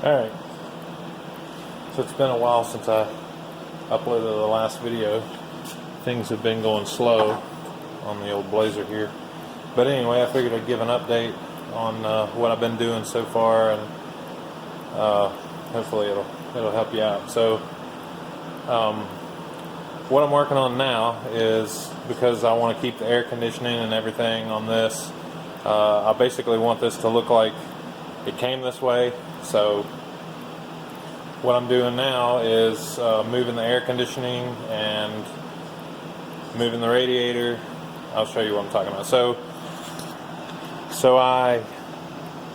Alright, so it's been a while since I uploaded the last video. Things have been going slow on the old Blazer here. But anyway, I figured I'd give an update on what I've been doing so far, and hopefully it'll help you out. So what I'm working on now is, because I want to keep the air conditioning and everything on this, I basically want this to look like it came this way. So what I'm doing now is moving the air conditioning and moving the radiator. I'll show you what I'm talking about. So I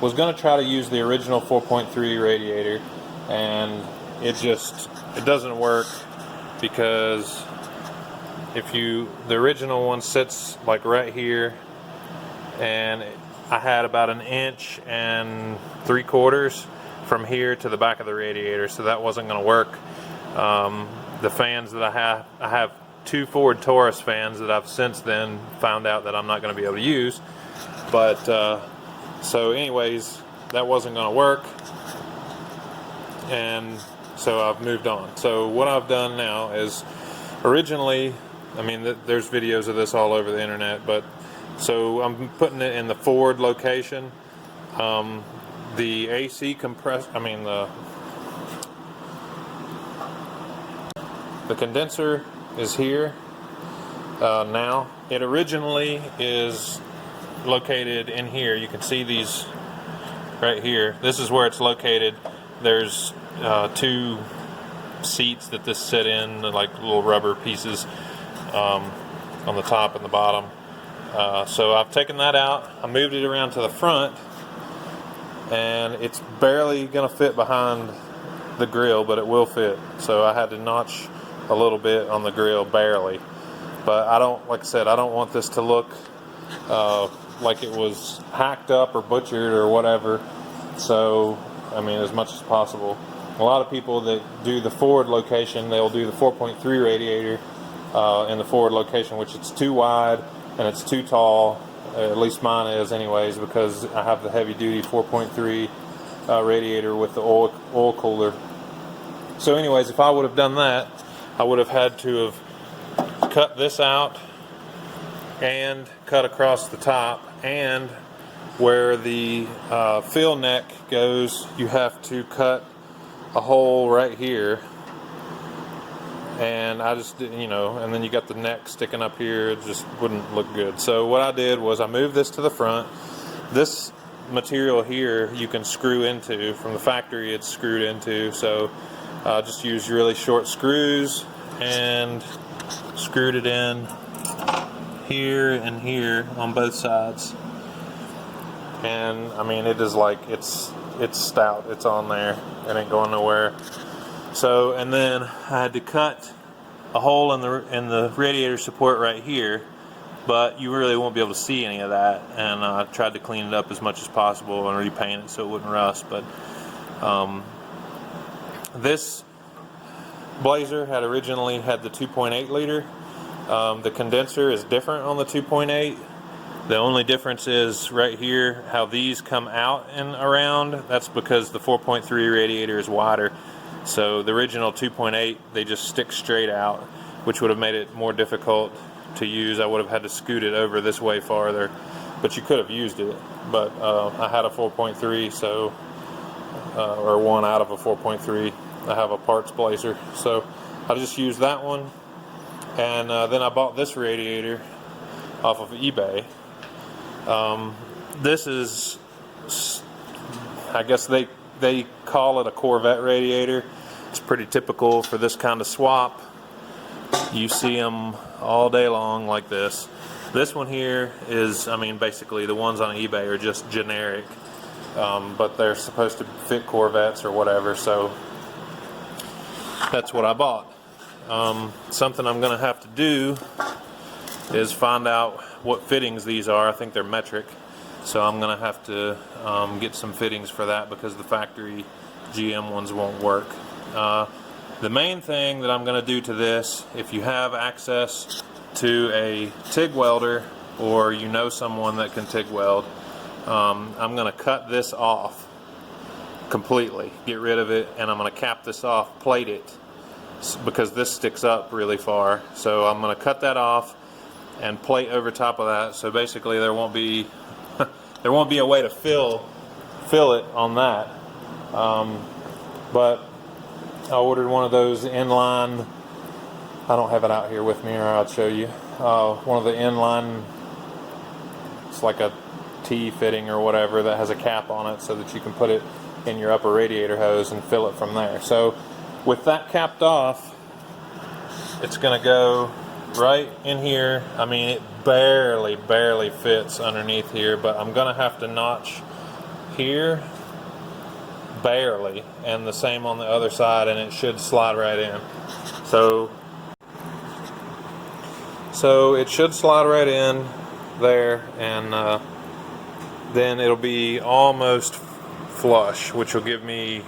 was going to try to use the original 4.3 radiator, and it doesn't work, because the original one sits like right here, and I had about 1 3/4 inches from here to the back of the radiator, so that wasn't going to work. The fans that I have 2 Ford Taurus fans that I've since then found out that I'm not going to be able to use. But so anyways, that wasn't going to work, and so I've moved on. So what I've done now is, originally, I mean, there's videos of this all over the internet, but so I'm putting it in the Ford location. The AC compressor, the condenser is here now. It originally is located in here. You can see these right here. This is where it's located. There's 2 seats that this sit in, like little rubber pieces on the top and the bottom. So I've taken that out. I moved it around to the front, and it's barely gonna fit behind the grill, but it will fit. So I had to notch a little bit on the grill, barely. But like I said, I don't want this to look like it was hacked up or butchered or whatever. So, I mean, as much as possible. A lot of people that do the Ford location, they'll do the 4.3 radiator in the Ford location, which it's too wide and it's too tall. At least mine is anyways, because I have the heavy duty 4.3 radiator with the oil cooler. So anyways, if I would have done that, I would have had to have cut this out and cut across the top, and where the fill neck goes, you have to cut a hole right here. And I just, and then you got the neck sticking up here. It just wouldn't look good. So what I did was I moved this to the front. This material here you can screw into from the factory. It's screwed into, so just use really short screws and screwed it in here and here on both sides. And I mean, it is like it's stout. It's on there. It ain't going nowhere. So, and then I had to cut a hole in the radiator support right here, but you really won't be able to see any of that. And I tried to clean it up as much as possible and repaint it so it wouldn't rust. But this Blazer had originally had the 2.8 liter. The condenser is different on the 2.8. The only difference is right here how these come out and around. That's because the 4.3 radiator is wider. So the original 2.8, they just stick straight out, which would have made it more difficult to use. I would have had to scoot it over this way farther, but you could have used it. But I had a 4.3, so or one out of a 4.3. I have a parts Blazer, so I just used that one. And then I bought this radiator off of eBay. This is, I guess they call it a Corvette radiator. It's pretty typical for this kind of swap. You see them all day long like this. This one here is, I mean, basically the ones on eBay are just generic, but they're supposed to fit Corvettes or whatever, so that's what I bought. Something I'm going to have to do is find out what fittings these are. I think they're metric, so I'm going to have to get some fittings for that, because the factory GM ones won't work. The main thing that I'm going to do to this, if you have access to a TIG welder, or you know someone that can TIG weld, I'm going to cut this off completely, get rid of it, and I'm going to cap this off, plate it, because this sticks up really far. So I'm going to cut that off and plate over top of that. So basically there won't be there won't be a way to fill it on that. But I ordered one of those inline, I don't have it out here with me, or I'll show you. One of the inline, it's like a T fitting or whatever that has a cap on it so that you can put it in your upper radiator hose and fill it from there. So with that capped off, it's going to go right in here. I mean, it barely fits underneath here, but I'm going to have to notch here barely, and the same on the other side, and it should slide right in. So it should slide right in there, and then it'll be almost flush, which will give me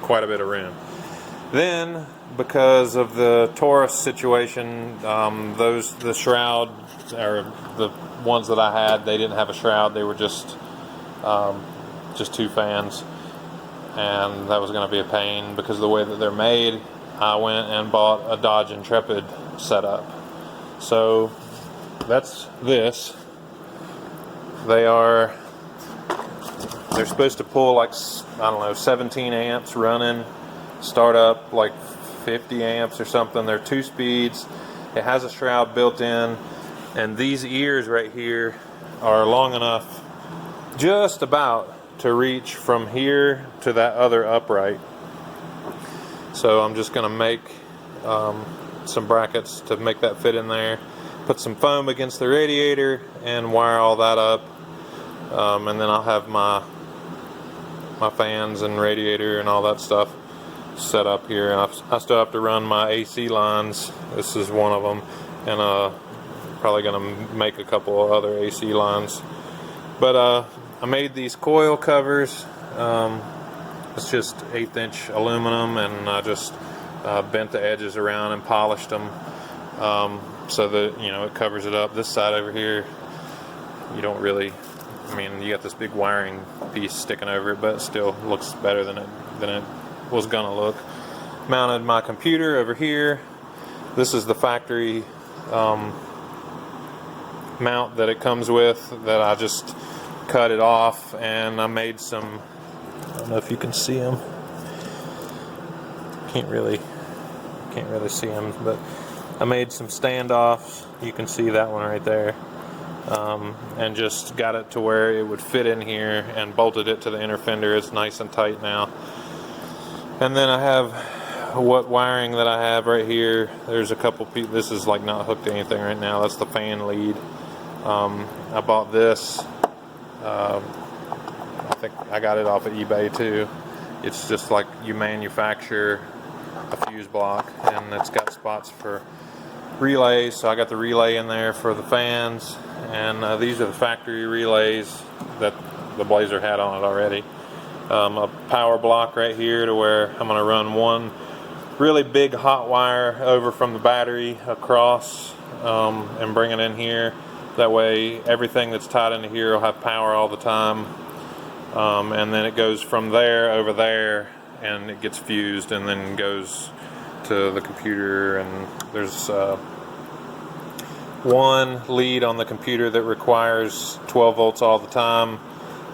quite a bit of room. Then, because of the Taurus situation, the shroud, or the ones that I had, they didn't have a shroud. They were just two fans, and that was going to be a pain because of the way that they're made. I went and bought a Dodge Intrepid setup. So that's this. They're supposed to pull like, I don't know, 17 amps running, start up like 50 amps or something. They're 2 speeds. It has a shroud built in, and these ears right here are long enough just about to reach from here to that other upright. So I'm just going to make some brackets to make that fit in there, put some foam against the radiator, and wire all that up, and then I'll have my fans and radiator and all that stuff set up here. And I still have to run my AC lines. This is one of them, and probably going to make a couple of other AC lines. But I made these coil covers. It's just 1/8 inch aluminum, and I just bent the edges around and polished them so that, you know, it covers it up. This side over here, you don't really, I mean, you got this big wiring piece sticking over it, but it still looks better than it was gonna look. Mounted my computer over here. This is the factory mount that it comes with, that I just cut it off, and I made some, I don't know if you can see them, can't really see them, but I made some standoffs. You can see that one right there, and just got it to where it would fit in here, and bolted it to the inner fender. It's nice and tight now. And then I have what wiring that I have right here. There's a couple pieces. This is like not hooked to anything right now. That's the fan lead. I bought this. I think I got it off of eBay too. It's just like you manufacture a fuse block, and it's got spots for relays. So I got the relay in there for the fans, and these are the factory relays that the Blazer had on it already. A power block right here to where I'm going to run one really big hot wire over from the battery across, and bring it in here. That way everything that's tied into here will have power all the time, and then it goes from there over there, and it gets fused and then goes to the computer. And there's one lead on the computer that requires 12 volts all the time,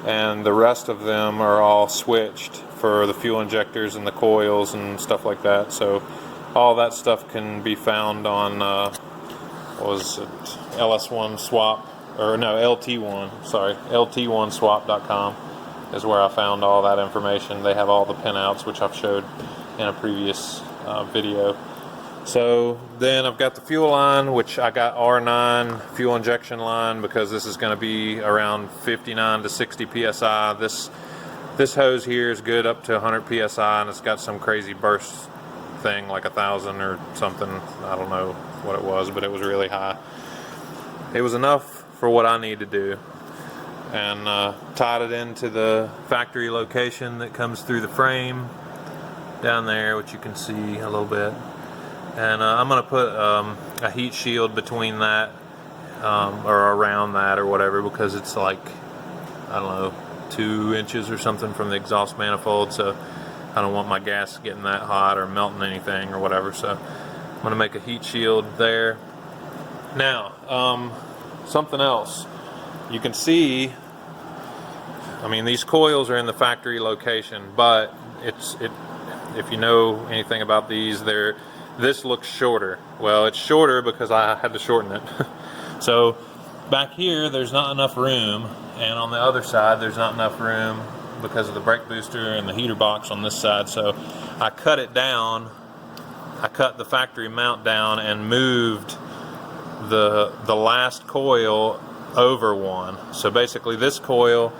and the rest of them are all switched for the fuel injectors and the coils and stuff like that. So all that stuff can be found on what was it, LS1 swap, or no, LT1, sorry, LT1swap.com is where I found all that information. They have all the pinouts, which I've showed in a previous video. So then I've got the fuel line, which I got R9 fuel injection line, because this is going to be around 59 to 60 psi. This hose here is good up to 100 psi, and it's got some crazy burst thing like 1,000 or something. I don't know what it was, but it was really high. It was enough for what I need to do, and tied it into the factory location that comes through the frame down there, which you can see a little bit. And I'm going to put a heat shield between that, or around that or whatever, because it's like, I don't know, 2 inches or something from the exhaust manifold, so I don't want my gas getting that hot or melting anything or whatever. So I'm going to make a heat shield there. Now, something else. You can see, I mean, these coils are in the factory location, but if you know anything about these, this looks shorter. Well, it's shorter because I had to shorten it. So back here, there's not enough room, and on the other side, there's not enough room because of the brake booster and the heater box on this side. So I cut it down. I cut the factory mount down and moved the last coil over one. So basically this coil,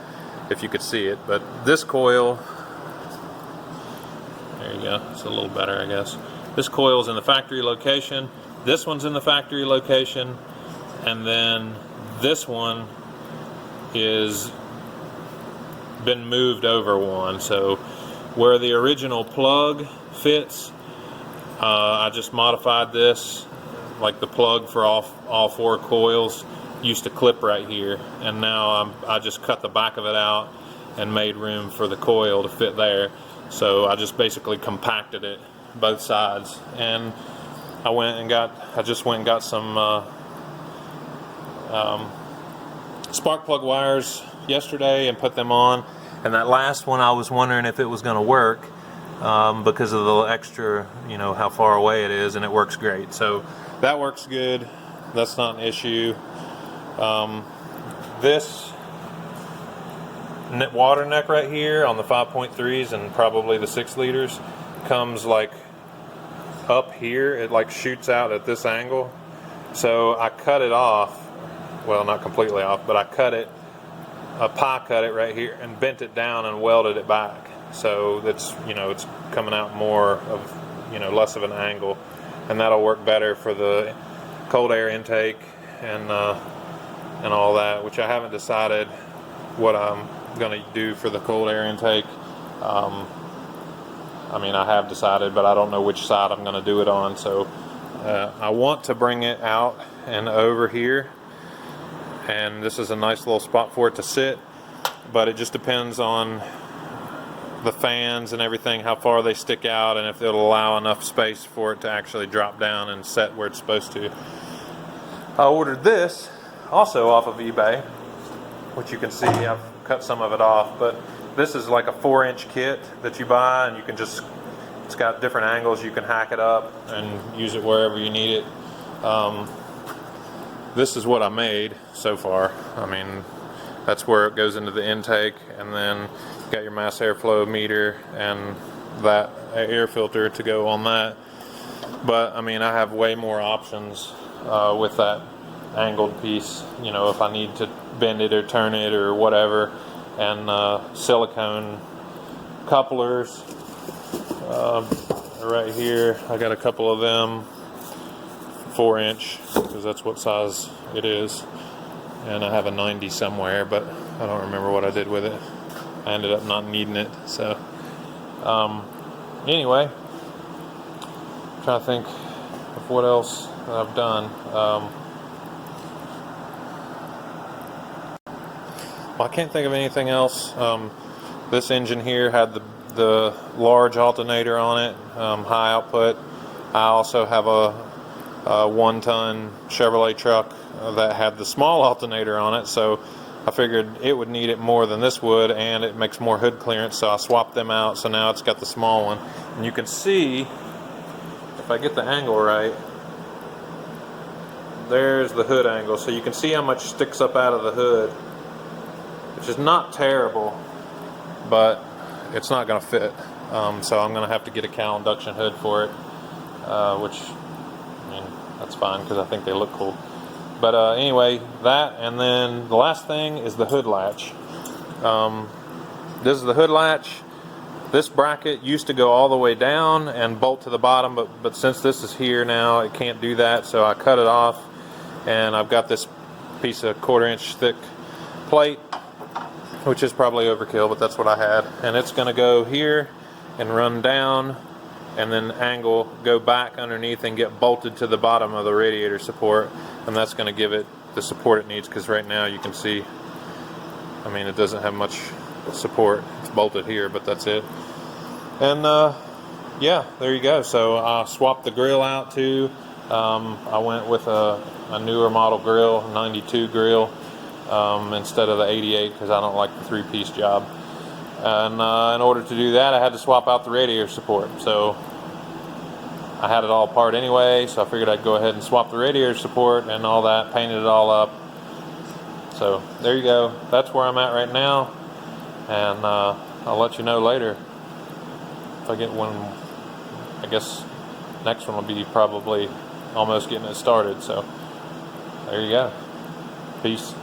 if you could see it, but this coil, there you go, it's a little better, I guess. This coil is in the factory location, this one's in the factory location, and then this one is been moved over one. So where the original plug fits, I just modified this, like the plug for all 4 coils used to clip right here, and now I just cut the back of it out and made room for the coil to fit there. So I just basically compacted it both sides, and I just went and got some spark plug wires yesterday and put them on. And that last one, I was wondering if it was going to work because of the extra, you know, how far away it is, and it works great. So that works good. That's not an issue. This water neck right here on the 5.3s and probably the 6 liters comes like up here. It like shoots out at this angle. So I cut it off. Well, not completely off, but I cut it. I pie cut it right here and bent it down and welded it back. So that's, you know, it's coming out more of, you know, less of an angle, and that'll work better for the cold air intake and all that, which I haven't decided what I'm going to do for the cold air intake. I mean, I have decided, but I don't know which side I'm going to do it on. So I want to bring it out and over here, and this is a nice little spot for it to sit, but it just depends on the fans and everything, how far they stick out, and if it'll allow enough space for it to actually drop down and set where it's supposed to. I ordered this also off of eBay, which you can see I've cut some of it off, but this is like a 4-inch kit that you buy, and you can just, it's got different angles, you can hack it up and use it wherever you need it. This is what I made so far. I mean, that's where it goes into the intake, and then you got your mass airflow meter and that air filter to go on that. But I mean, I have way more options with that angled piece, you know, if I need to bend it or turn it or whatever. And silicone couplers right here. I got a couple of them, 4-inch, because that's what size it is. And I have a 90 somewhere, but I don't remember what I did with it. I ended up not needing it. So anyway, I'm trying to think of what else I've done. Well, I can't think of anything else. This engine here had the large alternator on it, high output. I also have a 1-ton Chevrolet truck that had the small alternator on it, so I figured it would need it more than this would, and it makes more hood clearance, so I swapped them out, so now it's got the small one. And you can see, if I get the angle right, there's the hood angle, so you can see how much sticks up out of the hood, which is not terrible, but it's not going to fit. So I'm going to have to get a cowl induction hood for it, which, I mean, that's fine because I think they look cool. But anyway, that, and then the last thing is the hood latch. This is the hood latch. This bracket used to go all the way down and bolt to the bottom, but since this is here now, it can't do that, so I cut it off, and I've got this piece of 1/4-inch thick plate, which is probably overkill, but that's what I had. And it's going to go here and run down and then angle, go back underneath and get bolted to the bottom of the radiator support, and that's going to give it the support it needs, because right now you can see, I mean, it doesn't have much support. It's bolted here, but that's it. And yeah, there you go. So I swapped the grill out too. I went with a newer model grill, 92 grill, instead of the 88 because I don't like the 3-piece job. And in order to do that, I had to swap out the radiator support. So I had it all apart anyway, so I figured I'd go ahead and swap the radiator support and all that, painted it all up. So there you go. That's where I'm at right now, and I'll let you know later if I get one. I guess next one will be probably almost getting it started. So there you go. Peace.